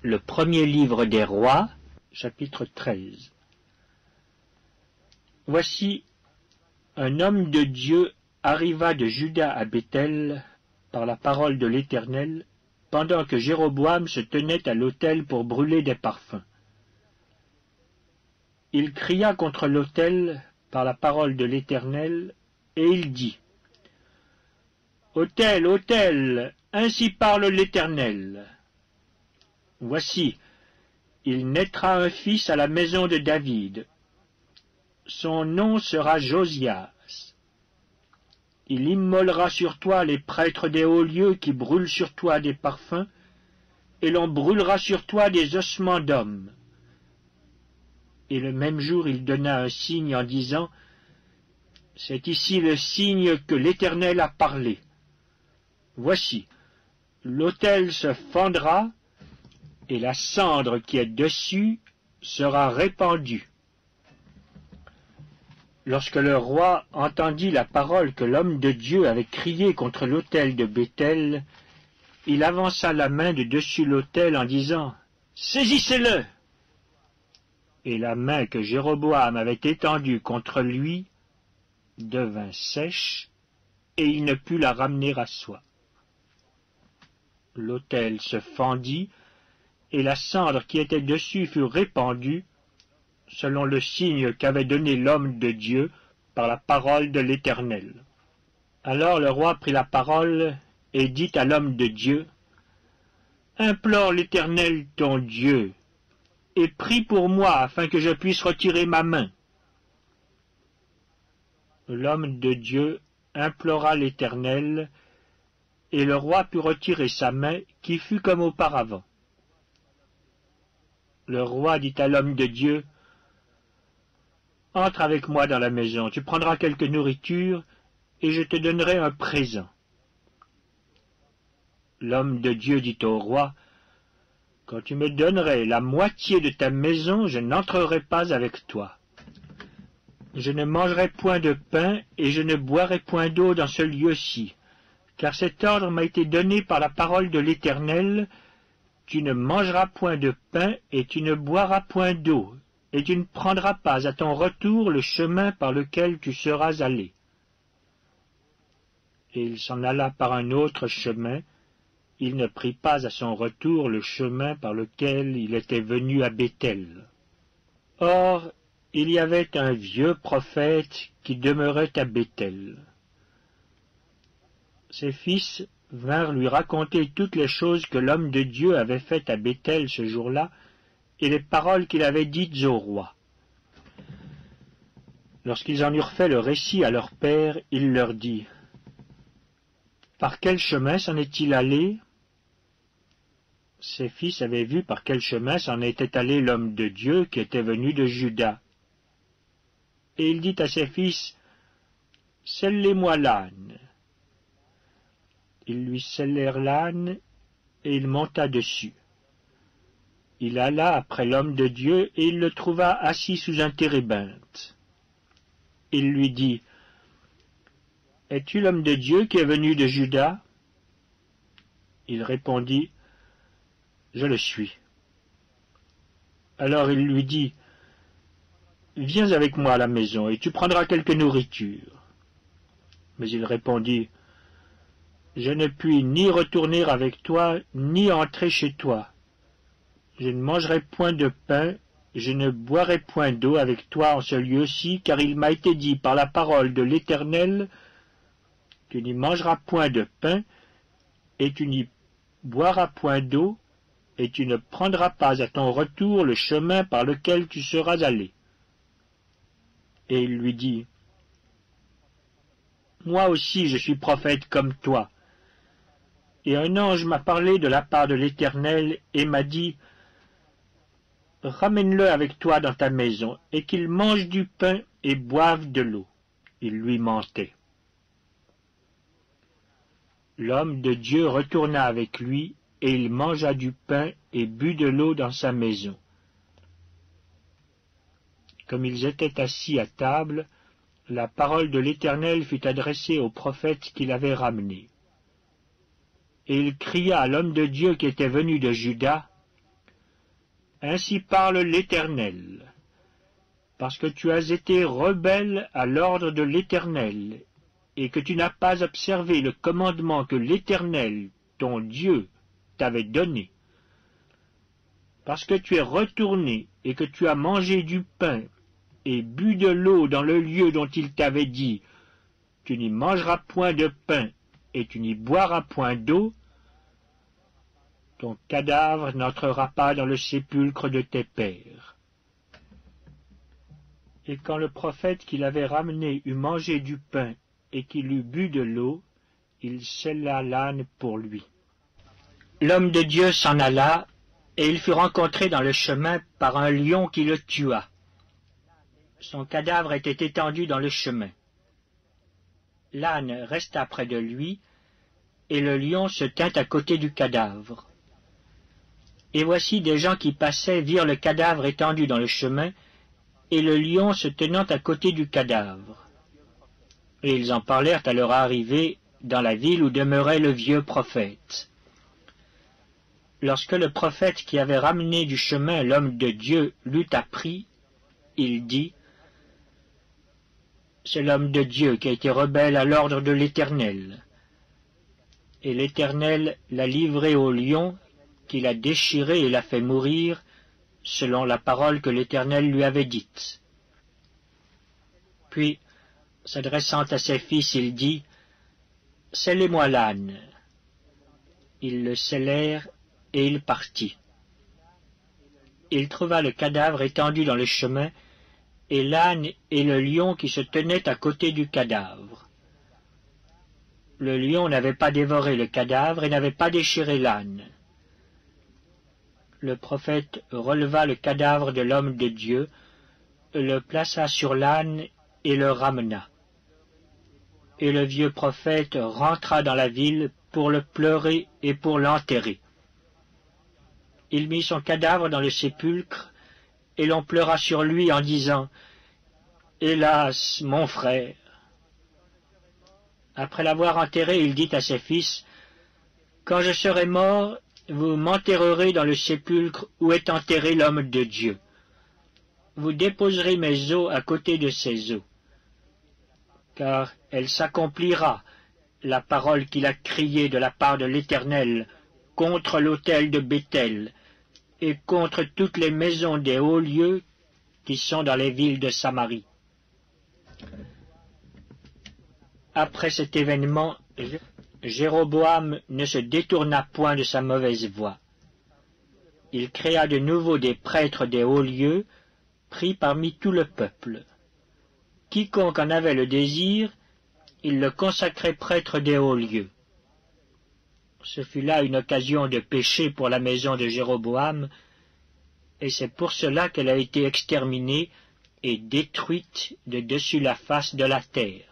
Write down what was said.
Le premier livre des rois, chapitre 13. Voici, un homme de Dieu arriva de Juda à Béthel par la parole de l'Éternel, pendant que Jéroboam se tenait à l'autel pour brûler des parfums. Il cria contre l'autel par la parole de l'Éternel, et il dit, « Autel, autel, ainsi parle l'Éternel. Voici, il naîtra un fils à la maison de David. Son nom sera Josias. Il immolera sur toi les prêtres des hauts lieux qui brûlent sur toi des parfums, et l'on brûlera sur toi des ossements d'hommes. » Et le même jour il donna un signe en disant, « C'est ici le signe que l'Éternel a parlé. Voici, l'autel se fendra, et la cendre qui est dessus sera répandue. » Lorsque le roi entendit la parole que l'homme de Dieu avait criée contre l'autel de Béthel, il avança la main de dessus l'autel en disant, « Saisissez-le » Et la main que Jéroboam avait étendue contre lui devint sèche, et il ne put la ramener à soi. L'autel se fendit, et la cendre qui était dessus fut répandue, selon le signe qu'avait donné l'homme de Dieu par la parole de l'Éternel. Alors le roi prit la parole et dit à l'homme de Dieu, « Implore l'Éternel ton Dieu, et prie pour moi afin que je puisse retirer ma main. » L'homme de Dieu implora l'Éternel, et le roi put retirer sa main qui fut comme auparavant. Le roi dit à l'homme de Dieu, « Entre avec moi dans la maison, tu prendras quelque nourriture, et je te donnerai un présent. » L'homme de Dieu dit au roi, « Quand tu me donnerais la moitié de ta maison, je n'entrerai pas avec toi. Je ne mangerai point de pain, et je ne boirai point d'eau dans ce lieu-ci, car cet ordre m'a été donné par la parole de l'Éternel, tu ne mangeras point de pain, et tu ne boiras point d'eau, et tu ne prendras pas à ton retour le chemin par lequel tu seras allé. » Et il s'en alla par un autre chemin, il ne prit pas à son retour le chemin par lequel il était venu à Béthel. Or, il y avait un vieux prophète qui demeurait à Béthel. Ses fils vinrent lui raconter toutes les choses que l'homme de Dieu avait faites à Béthel ce jour-là, et les paroles qu'il avait dites au roi. Lorsqu'ils en eurent fait le récit à leur père, il leur dit, « Par quel chemin s'en est-il allé » Ses fils avaient vu par quel chemin s'en était allé l'homme de Dieu qui était venu de Juda. Et il dit à ses fils, « Selle-les-moi l'âne. » Ils lui sellèrent l'âne, et il monta dessus. Il alla après l'homme de Dieu, et il le trouva assis sous un térébinthe. Il lui dit, « Es-tu l'homme de Dieu qui est venu de Juda ?» Il répondit, « Je le suis. » Alors il lui dit, « Viens avec moi à la maison, et tu prendras quelque nourriture. » Mais il répondit, « Je ne puis ni retourner avec toi, ni entrer chez toi. Je ne mangerai point de pain, je ne boirai point d'eau avec toi en ce lieu-ci, car il m'a été dit par la parole de l'Éternel, tu n'y mangeras point de pain, et tu n'y boiras point d'eau, et tu ne prendras pas à ton retour le chemin par lequel tu seras allé. » Et il lui dit, « Moi aussi je suis prophète comme toi. Et un ange m'a parlé de la part de l'Éternel et m'a dit, « Ramène-le avec toi dans ta maison, et qu'il mange du pain et boive de l'eau. » Il lui mentait. L'homme de Dieu retourna avec lui, et il mangea du pain et but de l'eau dans sa maison. Comme ils étaient assis à table, la parole de l'Éternel fut adressée au prophète qui l'avait ramené. Et il cria à l'homme de Dieu qui était venu de Juda, ainsi parle l'Éternel. Parce que tu as été rebelle à l'ordre de l'Éternel, et que tu n'as pas observé le commandement que l'Éternel, ton Dieu, t'avait donné. Parce que tu es retourné et que tu as mangé du pain et bu de l'eau dans le lieu dont il t'avait dit, tu n'y mangeras point de pain et tu n'y boiras point d'eau, ton cadavre n'entrera pas dans le sépulcre de tes pères. Et quand le prophète qui l'avait ramené eut mangé du pain et qu'il eut bu de l'eau, il scella l'âne pour lui. L'homme de Dieu s'en alla, et il fut rencontré dans le chemin par un lion qui le tua. Son cadavre était étendu dans le chemin. L'âne resta près de lui, et le lion se tint à côté du cadavre. Et voici des gens qui passaient virent le cadavre étendu dans le chemin, et le lion se tenant à côté du cadavre. Et ils en parlèrent à leur arrivée dans la ville où demeurait le vieux prophète. Lorsque le prophète qui avait ramené du chemin l'homme de Dieu l'eut appris, il dit, « C'est l'homme de Dieu qui a été rebelle à l'ordre de l'Éternel. » Et l'Éternel l'a livré au lion, qui l'a déchiré et l'a fait mourir, selon la parole que l'Éternel lui avait dite. Puis, s'adressant à ses fils, il dit, « Scellez-moi l'âne. » Ils le scellèrent, et il partit. Il trouva le cadavre étendu dans le chemin, et l'âne et le lion qui se tenaient à côté du cadavre. Le lion n'avait pas dévoré le cadavre et n'avait pas déchiré l'âne. Le prophète releva le cadavre de l'homme de Dieu, le plaça sur l'âne et le ramena. Et le vieux prophète rentra dans la ville pour le pleurer et pour l'enterrer. Il mit son cadavre dans le sépulcre, et l'on pleura sur lui en disant, « Hélas, mon frère !» Après l'avoir enterré, il dit à ses fils, « Quand je serai mort, vous m'enterrerez dans le sépulcre où est enterré l'homme de Dieu. Vous déposerez mes os à côté de ses os, car elle s'accomplira, la parole qu'il a criée de la part de l'Éternel contre l'autel de Béthel, et contre toutes les maisons des hauts lieux qui sont dans les villes de Samarie. » Après cet événement, Jéroboam ne se détourna point de sa mauvaise voie. Il créa de nouveau des prêtres des hauts lieux, pris parmi tout le peuple. Quiconque en avait le désir, il le consacrait prêtre des hauts lieux. Ce fut là une occasion de péché pour la maison de Jéroboam, et c'est pour cela qu'elle a été exterminée et détruite de dessus la face de la terre.